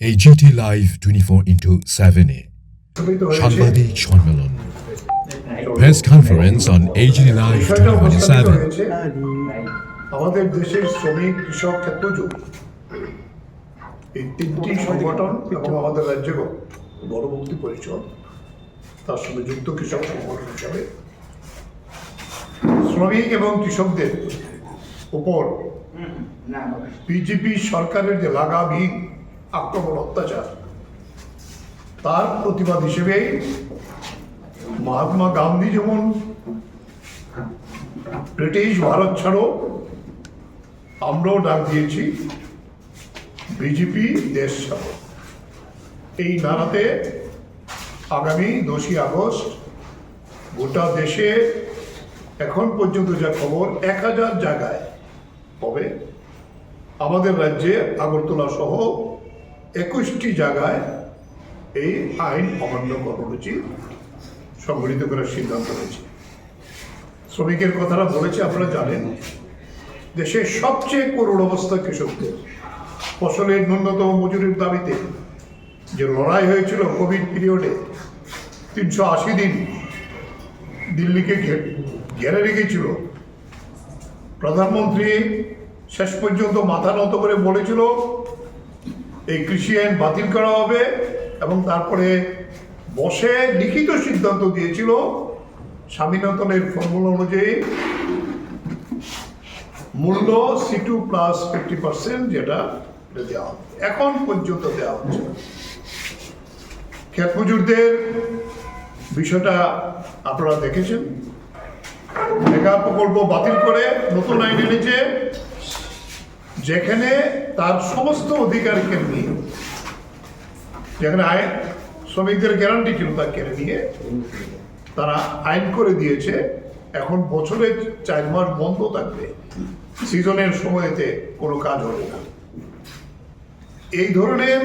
AGT Live 24/7 সাংবাদিক সম্মেলন press conference on AGT Live 24/7 আমাদের দেশের শ্রমিক কৃষক ক্ষেত্রজীব এই তিনটি সংগঠন এবং আমাদের রাজ্যের গণমুক্তি পরিষদ তার সঙ্গে যুক্ত কৃষক সংগঠন হিসাবে শ্রমিক এবং কৃষকদের উপর বিজেপি সরকারের যে লাগামহীন আক্রমণ অত্যাচার তার প্রতিবাদ হিসেবে মহাত্মা গান্ধী যেমন ব্রিটিশ ভারত ছাড়ো আমরাও ডাক দিয়েছি বিজেপি দেশ ছাড়ো। এই নারাতে আগামী 10ই আগস্ট গোটা দেশে এখন পর্যন্ত যা খবর 1000 জায়গায় হবে। আমাদের রাজ্যে আগরতলা সহ 21টি জায়গায় এই আইন অমান্য কর্মসূচি সংগঠিত করার সিদ্ধান্ত হয়েছে। শ্রমিকের কথাটা বলেছে, আপনারা জানেন দেশের সবচেয়ে করুণ অবস্থা কৃষকদের। ফসলের ন্যূনতম মজুরির দাবিতে যে লড়াই হয়েছিল কোভিড পিরিয়ডে 380 দিন দিল্লিকে ঘেরে রেখেছিল, প্রধানমন্ত্রী শেষ পর্যন্ত মাথা নত করে বলেছিল এই কৃষি আইন বাতিল করা হবে এবং তারপরে বসে লিখিত সিদ্ধান্ত দিয়েছিল স্বামীনাথনের ফর্মুলা অনুযায়ী মূল্য C2 প্লাস 50% যেটা দেওয়া হবে। এখন পর্যন্ত দেওয়া হচ্ছে। ক্ষেত মজুরদের বিষয়টা আপনারা দেখেছেন, মেগা প্রকল্প বাতিল করে নতুন আইন এনেছে যেখানে তার সমস্ত অধিকারকে নিয়ে, যেখানে আইন শ্রমিকদের গ্যারান্টি ছিল তা কেড়ে নিয়ে তারা আইন করে দিয়েছে এখন বছরে 4 মাস বন্ধ থাকবে, সিজনের সময়তে কোনো কাজ হবে না। এই ধরনের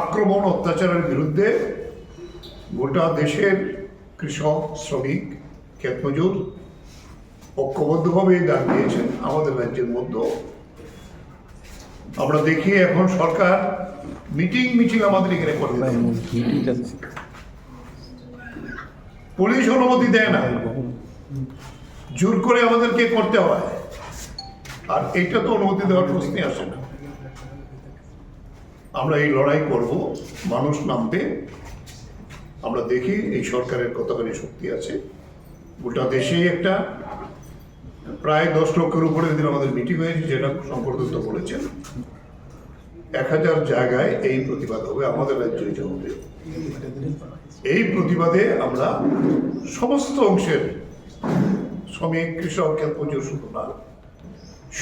আক্রমণ অত্যাচারের বিরুদ্ধে গোটা দেশের কৃষক শ্রমিক ক্ষেতমজুর ঐক্যবদ্ধভাবে ডাক দিয়েছেন। আমাদের রাজ্যের মধ্যে আমরা দেখি এখন সরকার মিটিং মিছিল আমাদের এখানে করতে দেয়, পুলিশ অনুমতি দেয় না, জোর করে আমাদেরকে করতে হয়, আর এইটা তো অনুমতি দেওয়ার প্রশ্নই আসে না। আমরা এই লড়াই করব, মানুষ নামবে। আমরা দেখি এই সরকারের কতখানি শক্তি আছে। গোটা দেশেই একটা প্রায় 10 লক্ষের উপরে দিন আমাদের মিটিং হয়েছে, যেটা শঙ্কর দত্ত বলেছেন 1000 জায়গায় এই প্রতিবাদ হবে, আমাদের রাজ্যে এটা হবে। এই প্রতিবাদে আমরা সমস্ত অংশের শ্রমিক কৃষক ক্ষেতমজুর শুধু না,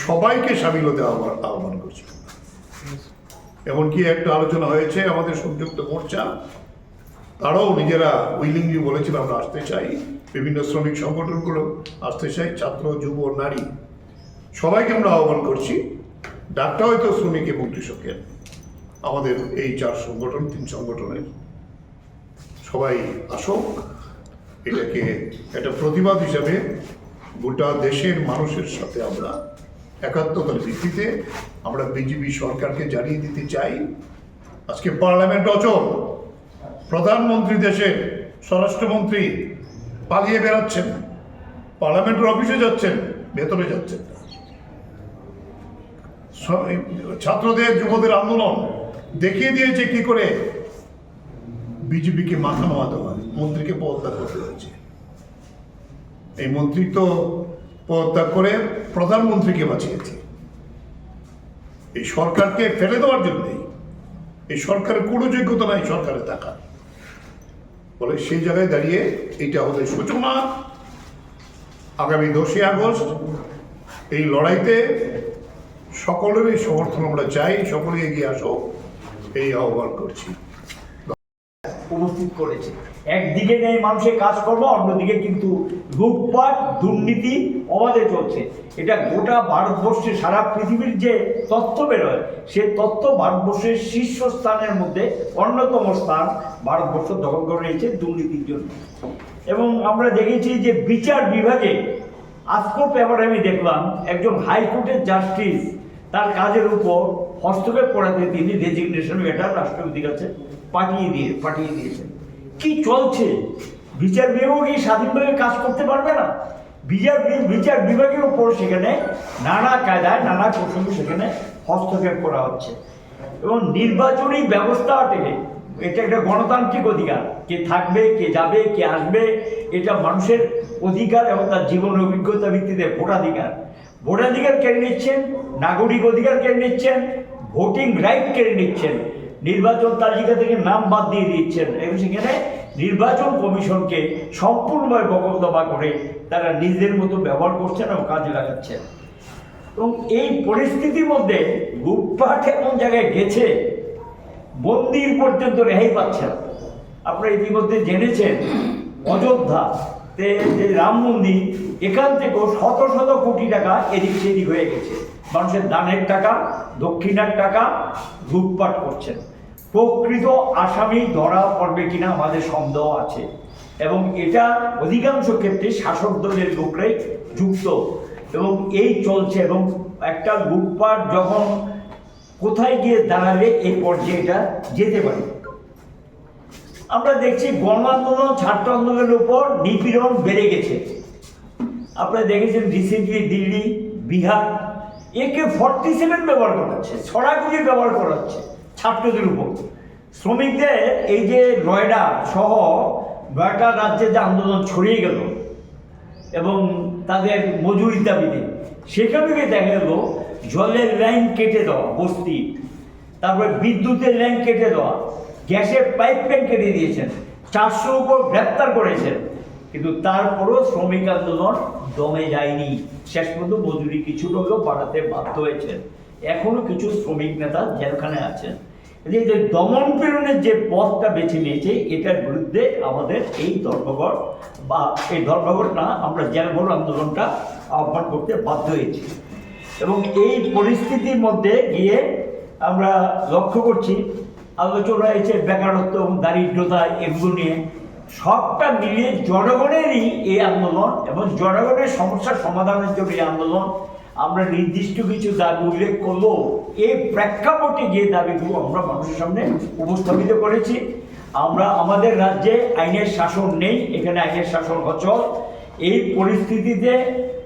সবাইকে সামিল হতে আহ্বান করছি। এমনকি একটা আলোচনা হয়েছে আমাদের সংযুক্ত মোর্চা, তারাও নিজেরা উইলিংলি বলেছিল আমরা আসতে চাই, বিভিন্ন শ্রমিক সংগঠনগুলো আসতে চাই, ছাত্র যুব নারী সবাইকে আমরা আহ্বান করছি। ডাকটা হয়তো শ্রমিক এবং কৃষকের, আমাদের এই 3 সংগঠনের সবাই আসুক। এটাকে একটা প্রতিবাদ হিসাবে গোটা দেশের মানুষের সাথে আমরা একাত্মতার ভিত্তিতে আমরা বিজেপি সরকারকে জানিয়ে দিতে চাই আজকে পার্লামেন্ট অচল, প্রধানমন্ত্রী দেশের স্বরাষ্ট্রমন্ত্রী পালিয়ে বেড়াচ্ছেন, পার্লামেন্টের অফিসে যাচ্ছেন, ভেতরে যাচ্ছেন না। ছাত্রদের যুবদের আন্দোলন দেখিয়ে দিয়েছে কি করে বিজেপিকে মাথা নোয়াতে হয়, মন্ত্রীকে পদত্যাগ করতে হয়েছে। এই মন্ত্রী তো পদত্যাগ করে প্রধানমন্ত্রীকে বাঁচিয়েছে। এই সরকারকে ফেলে দেওয়ার জন্যই, এই সরকারের কোনো যোগ্যতা নাই সরকারে থাকা বলে, সেই জায়গায় দাঁড়িয়ে এইটা আমাদের সূচনা। আগামী 10ই আগস্ট এই লড়াইতে সকলেরই সমর্থন আমরা চাই, সকলে এগিয়ে আসো, এই আহ্বান করছি। উপস্থিত করেছে একদিকে নেই মানুষের কাজকর্ম, অন্যদিকে কিন্তু লুটপাট দুর্নীতি অবাধে চলছে। এটা গোটা ভারতবর্ষে, সারা পৃথিবীর যে তথ্য বেরোয় সে তথ্য ভারতবর্ষের শীর্ষস্থানের মধ্যে অন্যতম স্থান ভারতবর্ষ দখল করে রয়েছে দুর্নীতির জন্য। এবং আমরা দেখেছি যে বিচার বিভাগে আজকের পেপারে আমি দেখলাম একজন হাইকোর্টের জাস্টিস তার কাজের উপর হস্তক্ষেপ করাতে তিনি রেজিগনেশন লেটার রাষ্ট্রপতির কাছে পাঠিয়ে দিয়েছেন। কি চলছে? বিচার বিভাগ কি স্বাধীনভাবে কাজ করতে পারবে না? বিচার বিভাগের উপর সেখানে নানা কায়দায় নানা প্রসঙ্গে সেখানে হস্তক্ষেপ করা হচ্ছে। এবং নির্বাচনী ব্যবস্থাটাকে, এটা একটা গণতান্ত্রিক অধিকার, কে থাকবে, কে যাবে, কে আসবে, এটা মানুষের অধিকার এবং তার জীবন অভিজ্ঞতা ভিত্তিতে ভোটাধিকার কেড়ে নিচ্ছেন, নাগরিক অধিকার কেড়ে নিচ্ছেন, ভোটিং রাইট কেড়ে নিচ্ছেন, নির্বাচন তালিকা থেকে নাম বাদ দিয়ে দিচ্ছেন এবং সেখানে নির্বাচন কমিশনকে সম্পূর্ণভাবে বকলদবা করে তারা নিজেদের মতো ব্যবহার করছেন এবং কাজে লাগাচ্ছেন। এবং এই পরিস্থিতির মধ্যে লুটপাট এমন জায়গায় গেছে, মন্দির পর্যন্ত রেহাই পাচ্ছে না। আপনারা ইতিমধ্যে জেনেছেন অযোধ্যাতে যে রাম মন্দির, এখান থেকেও শত শত কোটি টাকা এদিক সেদিক হয়ে গেছে। মানুষের দানের টাকা, দক্ষিণার টাকা লুটপাট করছেন। প্রকৃত আসামি ধরা পড়বে কিনা আমাদের সন্দেহ আছে এবং এটা অধিকাংশ ক্ষেত্রে শাসক দলের লোকরাই যুক্ত এবং এই চলছে। এবং একটা লুটপাট যখন কোথায় গিয়ে দাঁড়াবে এই পর্যায়ে এটা যেতে পারে। আমরা দেখছি গণ আন্দোলন, ছাত্র আন্দোলনের উপর নিপীড়ন বেড়ে গেছে। আপনারা দেখেছেন রিসেন্টলি দিল্লি, বিহার AK-47 ব্যবহার করা হচ্ছে, ছড়াগুলি ব্যবহার করা হচ্ছে ছাত্রদের উপর। শ্রমিকদের এই যে নয়ডা সহ 9টা রাজ্যে যে আন্দোলন ছড়িয়ে গেল এবং তাদের মজুরির দাবিতে, সেখান থেকে দেখা গেল জলের লাইন কেটে দেওয়া বস্তি, তারপরে বিদ্যুতের লাইন কেটে দেওয়া, গ্যাসের পাইপ লাইন কেটে দিয়েছেন, 400 উপর গ্রেপ্তার করেছেন। কিন্তু তারপরও শ্রমিক আন্দোলন দমে যায়নি। শেষ পর্যন্ত মজুরি কিছুটা হলেও বাড়াতে বাধ্য হয়েছেন। এখনো কিছু শ্রমিক নেতা জেলখানায় আছেন। এই যে দমন পীড়নের যে পথটা বেছে নিয়েছে, এটার বিরুদ্ধে আমাদের এই ধর্মঘট না, আমরা জেলভর আন্দোলনটা আহ্বান করতে বাধ্য হয়েছি। এবং এই পরিস্থিতির মধ্যে গিয়ে আমরা লক্ষ্য করছি আলোচনা হয়েছে বেকারত্ব এবং দারিদ্রতা, এগুলো নিয়ে সবটা মিলিয়ে জনগণেরই এই আন্দোলন এবং জনগণের সমস্যার সমাধানের জন্য এই আন্দোলন। আমরা নির্দিষ্ট কিছু দাবি উল্লেখ করলেও এই প্রেক্ষাপটে যে দাবিগুলো আমরা মানুষের সামনে উপস্থাপিত করেছি। আমরা আমাদের রাজ্যে আইনের শাসন নেই, এখানে আইনের শাসন অচল। এই পরিস্থিতিতে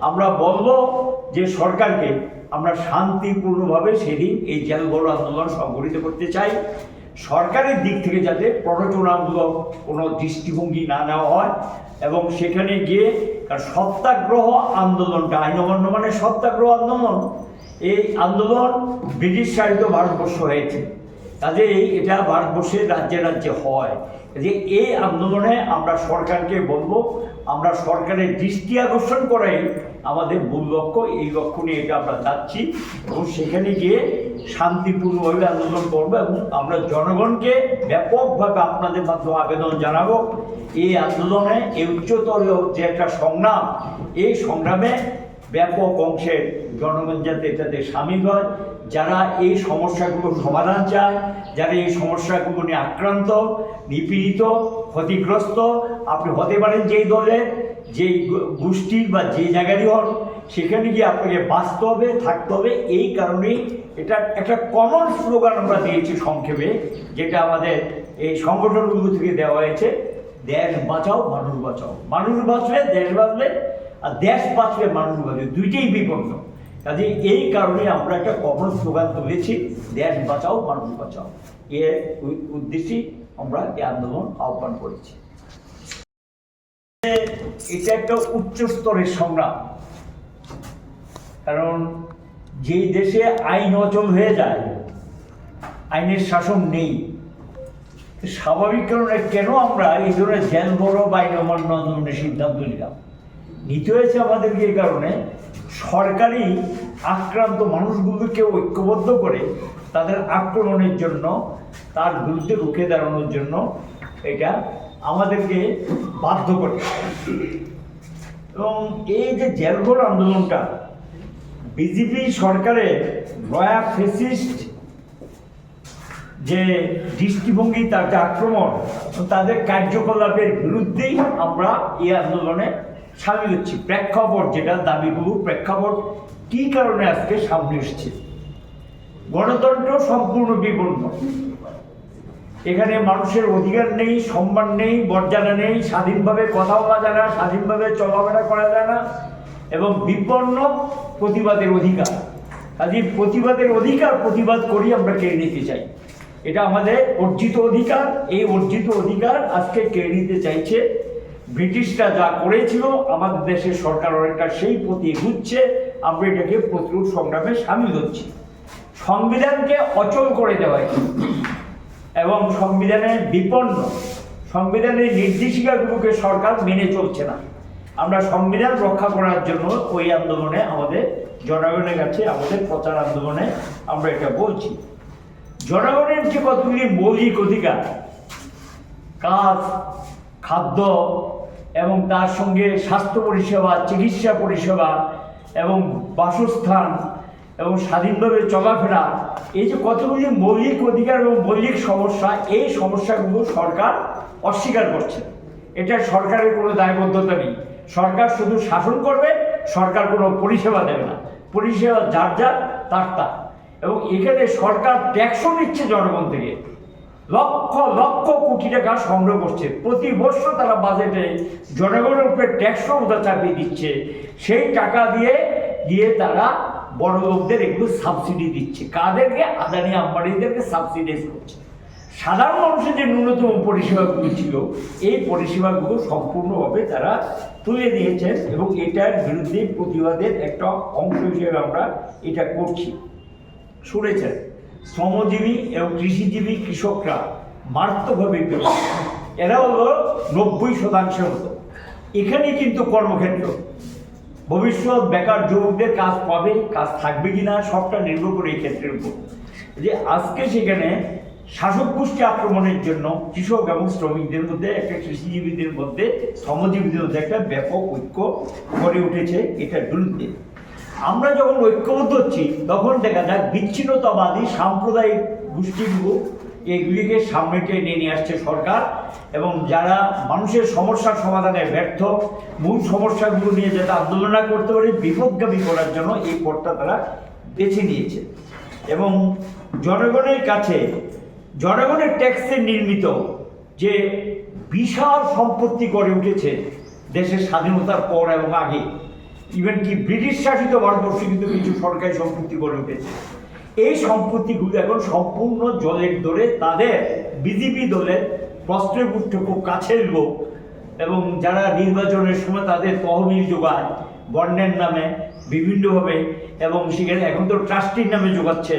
আমরা বলব যে সরকারকে আমরা শান্তিপূর্ণভাবে সেদিন এই জেলভরো আন্দোলন সংগঠিত করতে চাই। সরকারের দিক থেকে যাতে প্ররোচনামূলক কোনো দৃষ্টিভঙ্গি না নেওয়া হয় এবং সেখানে গিয়ে, কারণ সত্যাগ্রহ আন্দোলনটা আইন অমান্য মানে সত্যাগ্রহ আন্দোলন, এই আন্দোলন ব্রিটিশ শাসিত ভারতবর্ষ হয়েছে, কাজেই এটা ভারতবর্ষের রাজ্যে রাজ্যে হয়। যে এই আন্দোলনে আমরা সরকারকে বলবো, আমরা সরকারের দৃষ্টি আকর্ষণ করাই আমাদের মূল লক্ষ্য। এই লক্ষ্য নিয়ে এটা আমরা যাচ্ছি এবং সেখানে গিয়ে শান্তিপূর্ণভাবে আন্দোলন করবো এবং আমরা জনগণকে ব্যাপকভাবে আপনাদের মাধ্যমে আবেদন জানাবো, এই আন্দোলনে এই উচ্চতর যে একটা সংগ্রাম, এই সংগ্রামে ব্যাপক অংশের জনগণ যাতে এটাতে সামিল হয়, যারা এই সমস্যাগুলোর সমাধান চায়, যারা এই সমস্যাগুলো নিয়ে আক্রান্ত, নিপীড়িত, ক্ষতিগ্রস্ত। আপনি হতে পারেন যেই দলের, যেই গোষ্ঠীর বা যে জায়গারই হন, সেখানে গিয়ে আপনাকে বাঁচতে হবে, থাকতে হবে। এই কারণেই এটা একটা কমন স্লোগান আমরা দিয়েছি সংক্ষেপে, যেটা আমাদের এই সংগঠনগুলো থেকে দেওয়া হয়েছে, দেশ বাঁচাও মানুষ বাঁচাও। মানুষ বাঁচলে দেশ বাঁচলে, আর দেশ বাঁচলে মানুষ বাঁচবে, দুইটাই বিপন্ন। কাজে এই কারণে আমরা একটা কমন স্লোগান তুলেছি, দেশ বাঁচাও মানুষ বাঁচাও। এর উদ্দেশ্যেই আমরা এই আন্দোলন আহ্বান করেছি। এটা একটা উচ্চ স্তরের সংগ্রাম, কারণ যেই দেশে আইন অচল হয়ে যায়, আইনের শাসন নেই, স্বাভাবিক কারণে কেন আমরা এই ধরনের জেলভরো বা আইন অমান্য আন্দোলনের সিদ্ধান্ত নিতে হয়েছে আমাদেরকে। এই কারণে সরকারি আক্রান্ত মানুষগুলোকে ঐক্যবদ্ধ করে তাদের আক্রমণের জন্য, তার বিরুদ্ধে রুখে দাঁড়ানোর জন্য এটা আমাদেরকে বাধ্য করে। এবং এই যে জেলভরো আন্দোলনটা বিজেপি সরকারের নয়া ফেসিস্ট যে দৃষ্টিভঙ্গি, তার যে আক্রমণ, তাদের কার্যকলাপের বিরুদ্ধেই আমরা এই আন্দোলনে সামিল হচ্ছি। প্রেক্ষাপট যেটা দাবিগুলো, প্রেক্ষাপট কী কারণে আজকে সামনে এসছে, গণতন্ত্র সম্পূর্ণ বিপন্ন। এখানে মানুষের অধিকার নেই, সম্মান নেই, মর্যাদা নেই, স্বাধীনভাবে কথা বলা যায় না, স্বাধীনভাবে চলাফেরা করা যায় না, এবং বিপন্ন প্রতিবাদের অধিকার। কাজে প্রতিবাদের অধিকার প্রতিবাদ করি আমরা কেড়ে নিতে চাই। এটা আমাদের অর্জিত অধিকার। এই অর্জিত অধিকার আজকে কেড়ে নিতে চাইছে। ব্রিটিশরা যা করেছিল আমাদের দেশের সরকার অনেকটা সেই প্রতি এগুচ্ছে। আমরা এটাকে প্রতিরোধ সংগ্রামে সামিল হচ্ছি। সংবিধানকে অচল করে দেওয়া এবং সংবিধানের বিপন্ন, সংবিধানের নির্দেশিকাগুলোকে সরকার মেনে চলছে না। আমরা সংবিধান রক্ষা করার জন্য ওই আন্দোলনে আমাদের জনগণের কাছে আমাদের প্রচার আন্দোলনে আমরা এটা বলছি। জনগণের যে কতগুলি মৌলিক অধিকার, কাজ, খাদ্য এবং তার সঙ্গে স্বাস্থ্য পরিষেবা, চিকিৎসা পরিষেবা এবং বাসস্থান এবং স্বাধীনভাবে চলাফেরা, এই যে কতগুলি মৌলিক অধিকার এবং মৌলিক সমস্যা, এই সমস্যাগুলো সরকার অস্বীকার করছে। এটা সরকারের কোনো দায়বদ্ধতা নেই। সরকার শুধু শাসন করবে, সরকার কোনো পরিষেবা দেবে না। পরিষেবা যার যার তার তার। এবং এখানে সরকার ট্যাক্সও নিচ্ছে জনগণ থেকে, লক্ষ লক্ষ কোটি টাকা সংগ্রহ করছে। প্রতি বছর তারা বাজেটে জনগণের উপরে ট্যাক্সও চাপিয়ে দিচ্ছে। সেই টাকা দিয়ে তারা বড় লোকদের এগুলো সাবসিডি দিচ্ছে। কাদেরকে? আদানি আম্বানিদেরকে সাবসিডাইজ করছে। সাধারণ মানুষের যে ন্যূনতম পরিষেবাগুলো ছিল, এই পরিষেবাগুলো সম্পূর্ণভাবে তারা তুলে দিয়েছেন এবং এটার বিরুদ্ধে প্রতিবাদের একটা অংশ হিসেবে আমরা এটা করছি। শুনেছেন, শ্রমজীবী এবং কৃষিজীবী কৃষকরা মারাত্মকভাবে বিপন্ন। এরা হলো 90% মতো। এখানে কিন্তু কর্মক্ষেত্র, ভবিষ্যৎ বেকার যুবকদের কাজ পাবে, কাজ থাকবে কিনা সবটা নির্ভর করে এই ক্ষেত্রের উপর। যে আজকে সেখানে শাসক গোষ্ঠী আক্রমণের জন্য কৃষক এবং শ্রমিকদের মধ্যে, একটা কৃষিজীবীদের মধ্যে, শ্রমজীবীদের মধ্যে একটা ব্যাপক ঐক্য গড়ে উঠেছে এটার বিরুদ্ধে। আমরা যখন ঐক্যবদ্ধ হচ্ছি তখন দেখা যায় বিচ্ছিন্নতাবাদী সাম্প্রদায়িক গোষ্ঠীগুলো এগুলিকে সামনে টেনে নিয়ে আসছে সরকার, এবং যারা মানুষের সমস্যার সমাধানে ব্যর্থ, মূল সমস্যাগুলো নিয়ে যাতে আন্দোলন না করতে পারে, বিপদগামী করার জন্য এই পথটা তারা বেছে নিয়েছে। এবং জনগণের কাছে জনগণের ট্যাক্সে নির্মিত যে বিশাল সম্পত্তি গড়ে উঠেছে দেশের স্বাধীনতার পর এবং আগে, ইভেন কি ব্রিটিশ শাসিত ভারতবর্ষে কিন্তু কিছু সরকারি সম্পত্তি গড়ে উঠেছে। এই সম্পত্তিগুলো এখন সম্পূর্ণ জলের দরে তাদের বিজেপি দলের প্রশ্নের উঠে খুব কাছের লোক, এবং যারা নির্বাচনের সময় তাদের তহবিল যোগায় বন্ডের নামে বিভিন্নভাবে, এবং সেখানে এখন তো ট্রাস্টির নামে যোগাচ্ছে,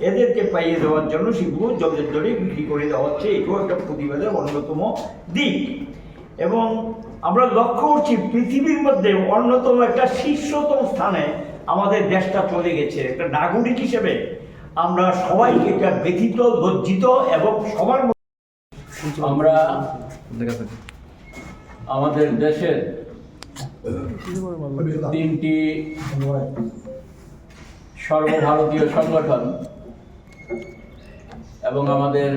এদেরকে পাইয়ে দেওয়ার জন্য সেগুলো জলের দরে বিক্রি করে দেওয়া হচ্ছে। এটাও একটা প্রতিবাদের অন্যতম দিক। এবং আমরা লক্ষ্য করছি পৃথিবীর মধ্যে অন্যতম একটা শীর্ষতম স্থানে আমাদের দেশটা চলে গেছে। একটা নাগরিক হিসেবে আমরা সবাই এটা ব্যথিত, লজ্জিত এবং সবার আমরা আমাদের দেশের 3টি সর্বভারতীয় সংগঠন এবং আমাদের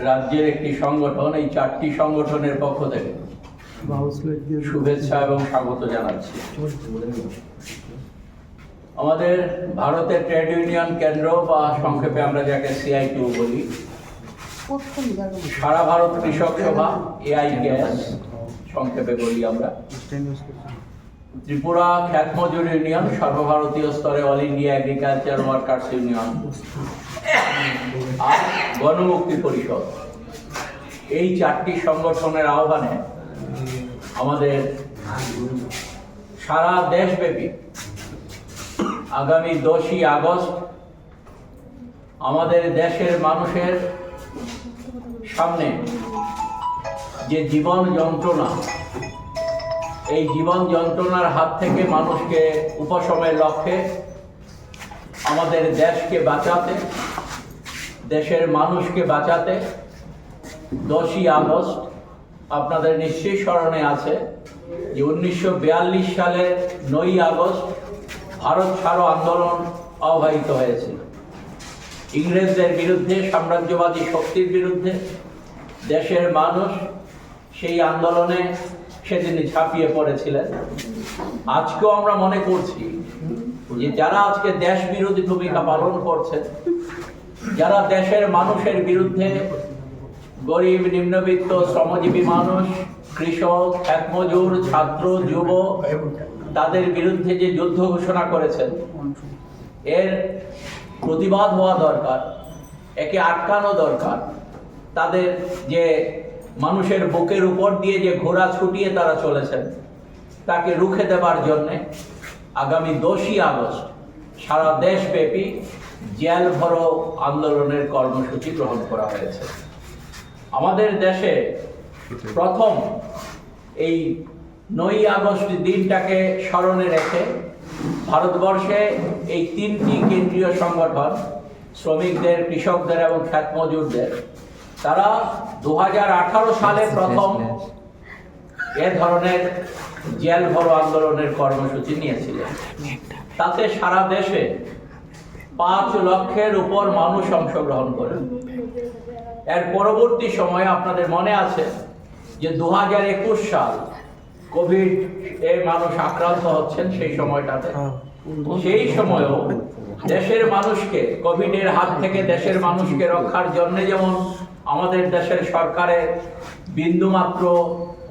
রাজ্যের একটি সংগঠন, এই 4টি সংগঠনের পক্ষ থেকে শুভেচ্ছা এবং স্বাগত জানাচ্ছি। আমাদের ভারতের ট্রেড ইউনিয়ন কেন্দ্র বা সংক্ষেপে আমরা যাকে CITU বলি, সারা ভারত কৃষক সভা AIKS সংক্ষেপে বলি আমরা, ত্রিপুরা খ্যাত মজুর ইউনিয়ন, সর্বভারতীয় স্তরে all India agriculture workers union আর গণমুক্তি পরিষদ, এই 4টি সংগঠনের আহ্বানে আমাদের সারা দেশব্যাপী আগামী 10ই আগস্ট আমাদের দেশের মানুষের সামনে যে জীবন যন্ত্রণা, এই জীবন যন্ত্রণার হাত থেকে মানুষকে উপশমের লক্ষ্যে, আমাদের দেশকে বাঁচাতে, দেশের মানুষকে বাঁচাতে 10ই আগস্ট আপনাদের নিশ্চয়ই স্মরণে আছে যে 1942 সালের 9ই আগস্ট ভারত ছাড়ো আন্দোলন আহ্বায়িত হয়েছিল। ইংরেজদের বিরুদ্ধে, সাম্রাজ্যবাদী শক্তির বিরুদ্ধে দেশের মানুষ সেই আন্দোলনে সেদিন ঝাঁপিয়ে পড়েছিলেন। আজকেও আমরা মনে করছি যে যারা আজকে দেশ বিরোধী ভূমিকা পালন করছেন, যারা দেশের মানুষের বিরুদ্ধে, গরিব, নিম্নবিত্ত, শ্রমজীবী মানুষ, কৃষক, ক্ষেতমজুর, ছাত্র, যুব, তাদের বিরুদ্ধে যে যুদ্ধ ঘোষণা করেছেন, এর প্রতিবাদ হওয়া দরকার, একে আটকানো দরকার। তাদের যে মানুষের বুকের উপর দিয়ে যে ঘোড়া ছুটিয়ে তারা চলেছেন, তাকে রুখে দেবার জন্যে আগামী 10ই আগস্ট সারা দেশব্যাপী জেল ভরো আন্দোলনের কর্মসূচি গ্রহণ করা হয়েছে। আমাদের দেশে প্রথম এই 9ই আগস্ট দিনটাকে স্মরণে রেখে ভারতবর্ষে এই 3টি কেন্দ্রীয় সংগঠন, শ্রমিকদের, কৃষকদের এবং ক্ষেতমজুরদের, তারা 2018 সালে প্রথম এ ধরনের জেল ভরো আন্দোলনের কর্মসূচি নিয়েছিলেন। তাতে সারা দেশে 5 লক্ষের উপর মানুষ অংশগ্রহণ করেন। এর পরবর্তী সময়ে আপনাদের মনে আছে যে 2021 সাল কোভিড এ মানুষ আক্রান্ত হচ্ছেন, সেই সময়টাতে, সেই সময়েও দেশের মানুষকে, কোভিডের হাত থেকে দেশের মানুষকে রক্ষার জন্য যেমন আমাদের দেশের সরকারের বিন্দুমাত্র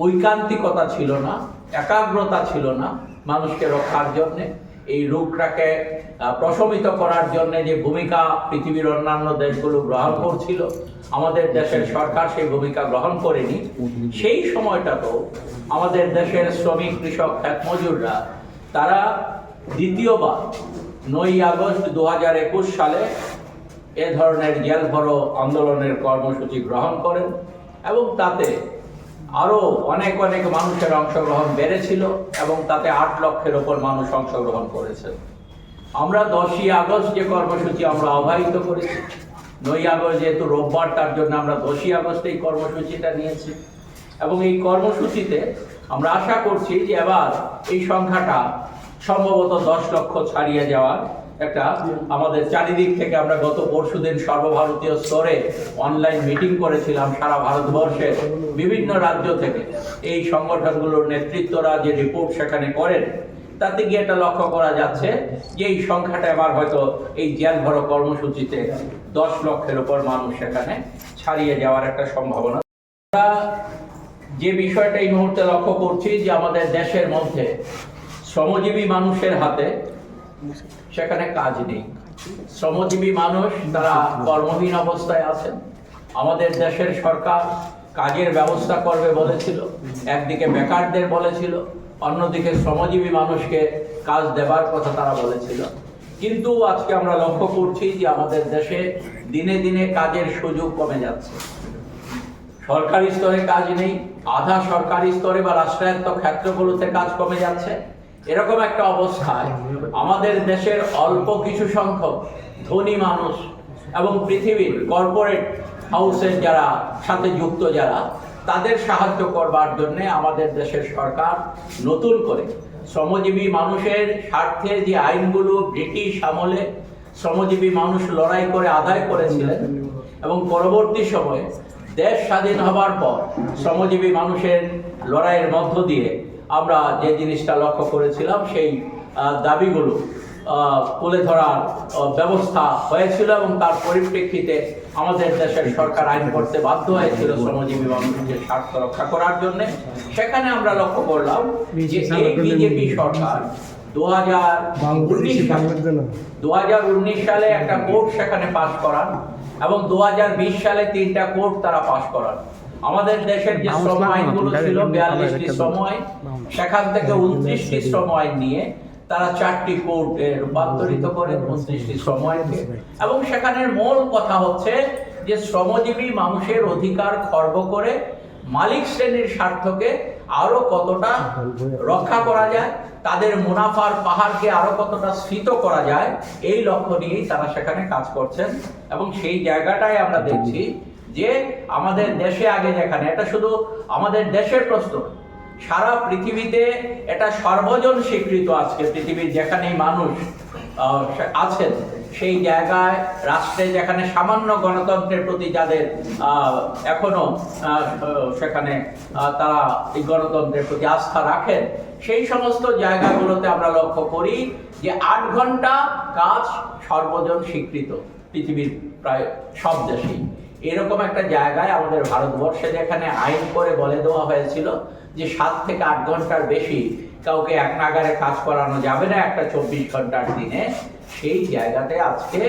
ঐকান্তিকতা ছিল না, একাগ্রতা ছিল না মানুষকে রক্ষার জন্য, এই রোগটাকে প্রশমিত করার জন্য যে ভূমিকা পৃথিবীর অন্যান্য দেশগুলো গ্রহণ করছিল, আমাদের দেশের সরকার সেই ভূমিকা গ্রহণ করেনি। সেই সময়টাতেও আমাদের দেশের শ্রমিক, কৃষক, ক্ষেতমজুররা তারা দ্বিতীয়বার 9ই আগস্ট 2021 সালে এ ধরনের জেল ভরো আন্দোলনের কর্মসূচি গ্রহণ করেন এবং তাতে আরো অনেক অনেক মানুষের অংশগ্রহণ বেড়েছিল এবং তাতে 8 লক্ষের ওপর মানুষ অংশগ্রহণ করেছেন। আমরা 10ই আগস্ট যে কর্মসূচি আমরা আহ্বায়িত করেছি, 9ই আগস্ট যেহেতু রোববার, তার জন্য আমরা 10ই আগস্ট এই কর্মসূচিটা নিয়েছি এবং এই কর্মসূচিতে আমরা আশা করছি যে এবার এই সংখ্যাটা সম্ভবত 10 লক্ষ ছাড়িয়ে যাওয়ার একটা, আমাদের চারিদিক থেকে আমরা গত পরশুদিন সর্বভারতীয় স্তরে অনলাইন মিটিং করেছিলাম সারা ভারতবর্ষের বিভিন্ন রাজ্য থেকে। এই সংগঠনগুলোর নেতৃত্বরা যে রিপোর্ট সেখানে করেন, তাতে গিয়ে এটা লক্ষ্য করা যাচ্ছে যে এই সংখ্যাটা এবার হয়তো এই জেল ভরো কর্মসূচিতে 10 লক্ষের উপর মানুষ সেখানে ছাড়িয়ে যাওয়ার একটা সম্ভাবনা। আমরা যে বিষয়টা এই মুহূর্তে লক্ষ্য করছি যে আমাদের দেশের মধ্যে শ্রমজীবী মানুষের হাতে সেখানে কাজ নেই। শ্রমজীবী মানুষ তারা কর্মহীন অবস্থায় আছেন। আমাদের দেশের সরকার কাজের ব্যবস্থা করবে বলেছিল, একদিকে বেকারদের বলেছিল, অন্যদিকে শ্রমজীবী মানুষকে কাজ দেবার কথা তারা বলেছিল। কিন্তু আজকে আমরা লক্ষ্য করছি যে আমাদের দেশে দিনে দিনে কাজের সুযোগ কমে যাচ্ছে। সরকারি স্তরে কাজ নেই, আধা সরকারি স্তরে বা রাষ্ট্রায়ত্ত ক্ষেত্রগুলোতে কাজ কমে যাচ্ছে। এরকম একটা অবস্থায় আমাদের দেশের অল্প কিছু সংখ্যক ধনী মানুষ এবং পৃথিবীর কর্পোরেট হাউসের যারা সাথে যুক্ত, যারা তাদের সাহায্য করবার জন্য আমাদের দেশের সরকার নতুন করে শ্রমজীবী মানুষের স্বার্থে যে আইনগুলো ব্রিটিশ আমলে শ্রমজীবী মানুষ লড়াই করে আদায় করেছিলেন এবং পরবর্তী সময়ে দেশ স্বাধীন হবার পর শ্রমজীবী মানুষের লড়াইয়ের মধ্য দিয়ে আমরা যে জিনিসটা লক্ষ্য করেছিলাম, সেই দাবিগুলো তুলে ধরার ব্যবস্থা হয়েছিল এবং তার পরিপ্রেক্ষিতে আমাদের দেশের সরকার আইন করতে বাধ্য হয়েছিল শ্রমজীবী মানুষের স্বার্থ রক্ষা করার জন্য। সেখানে আমরা লক্ষ্য করলাম যে এই বিজেপি সরকার 2019 সালে একটা কোর্ট সেখানে পাশ করান এবং 2020 সালে 3টা কোর্ট তারা পাশ করান। আমাদের দেশের যে শ্রম আইনগুলো ছিল 42টি শ্রম আইন, সেখান থেকে 29টি শ্রম আইন নিয়ে তারা 4টি কোর্টে রূপান্তরিত করে 29টি শ্রম আইনকে। এবং সেখানের মূল কথা হচ্ছে যে শ্রমজীবী মানুষের অধিকার খর্ব করে মালিক শ্রেণীর স্বার্থকে আরো কতটা রক্ষা করা যায়, তাদের মুনাফার পাহাড়কে আরো কতটা স্ফীত করা যায়, এই লক্ষ্য নিয়েই তারা সেখানে কাজ করছেন। এবং সেই জায়গাটাই আমরা দেখছি যে আমাদের দেশে আগে যেখানে, এটা শুধু আমাদের দেশের প্রশ্ন, সারা পৃথিবীতে এটা সর্বজন স্বীকৃত। আজকে পৃথিবীর যেখানেই মানুষ আছেন, সেই জায়গায় রাষ্ট্রে যেখানে সামান্য গণতন্ত্রের প্রতি যাদের এখনো সেখানে তারা এই গণতন্ত্রের প্রতি আস্থা রাখেন, সেই সমস্ত জায়গাগুলোতে আমরা লক্ষ্য করি যে 8 ঘন্টা কাজ সর্বজন স্বীকৃত পৃথিবীর প্রায় সব দেশেই। এরকম একটা জায়গায় আমাদের ভারতবর্ষে যেখানে আইন করে বলে দেওয়া হয়েছিল যে 7 থেকে 8 ঘন্টার বেশি কাউকে এক নাগারে কাজ করানো যাবে না একটা 24 ঘন্টার দিনে, সেই জায়গাতে আজকে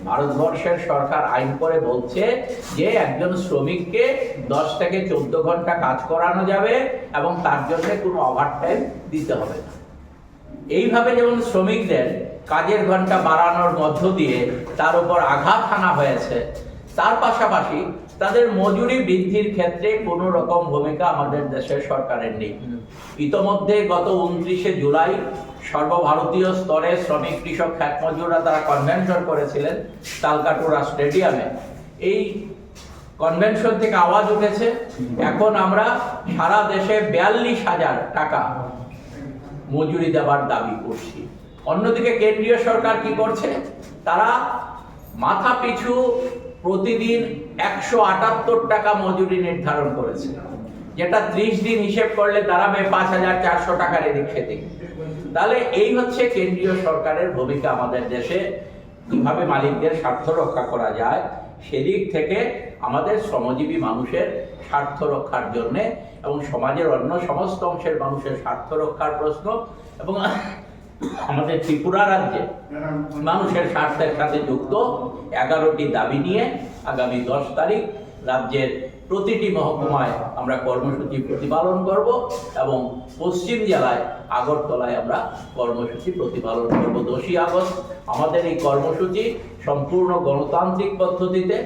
ভারতবর্ষের সরকার আইন করে বলছে যে একজন শ্রমিককে 10 থেকে 14 ঘন্টা কাজ করানো যাবে এবং তার জন্য কোনো ওভারটাইম দিতে হবে না। এইভাবে যেমন শ্রমিকদের কাজের ঘন্টা বাড়ানোর মধ্য দিয়ে তার উপর আঘাত হানা হয়েছে, তার পাশাপাশি তাদের মজুরি বৃদ্ধির ক্ষেত্রে কোনো রকম ভূমিকা আমাদের দেশের সরকারের নেই। ইতোমধ্যে গত 29শে জুলাই সর্বভারতীয় স্তরে শ্রমিক কৃষক খ্যাত মজুররা তারা কনভেনশন করেছিলেন তালকাটোরা স্টেডিয়ামে। এই কনভেনশন থেকে আওয়াজ উঠেছে, এখন আমরা সারা দেশে 42,000 টাকা মজুরি দেওয়ার দাবি করছি। অন্যদিকে কেন্দ্রীয় সরকার কি করছে, তারা মাথা পিছু প্রতিদিন 178 টাকা মজুরি নির্ধারণ করেছে, যেটা 30 দিন হিসেব করলে দাঁড়াবে 5,400 টাকার এদিক সেদিক। তাহলে এই হচ্ছে কেন্দ্রীয় সরকারের ভূমিকা আমাদের দেশে, কিভাবে মালিকদের স্বার্থ রক্ষা করা যায় সেদিক থেকে আমাদের শ্রমজীবী মানুষের স্বার্থ রক্ষার জন্যে এবং সমাজের অন্য সমস্ত অংশের মানুষের স্বার্থ রক্ষার প্রশ্ন এবং আমাদের ত্রিপুরা রাজ্যে মানুষের স্বার্থের সাথে যুক্ত 11টি দাবি নিয়ে আগামী 10 তারিখ রাজ্যের প্রতিটি মহকুমায় আমরা কর্মসূচি প্রতিপালন করব এবং পশ্চিম জেলায় আগরতলায় আমরা কর্মসূচি প্রতিপালন করব। 10ই আগস্ট আমাদের এই কর্মসূচি সম্পূর্ণ গণতান্ত্রিক পদ্ধতিতে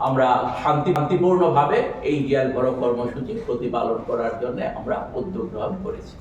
আমরা শান্তিপূর্ণভাবে এই জেল ভরো কর্মসূচি প্রতিপালন করার জন্য আমরা উদ্যোগ গ্রহণ করেছি।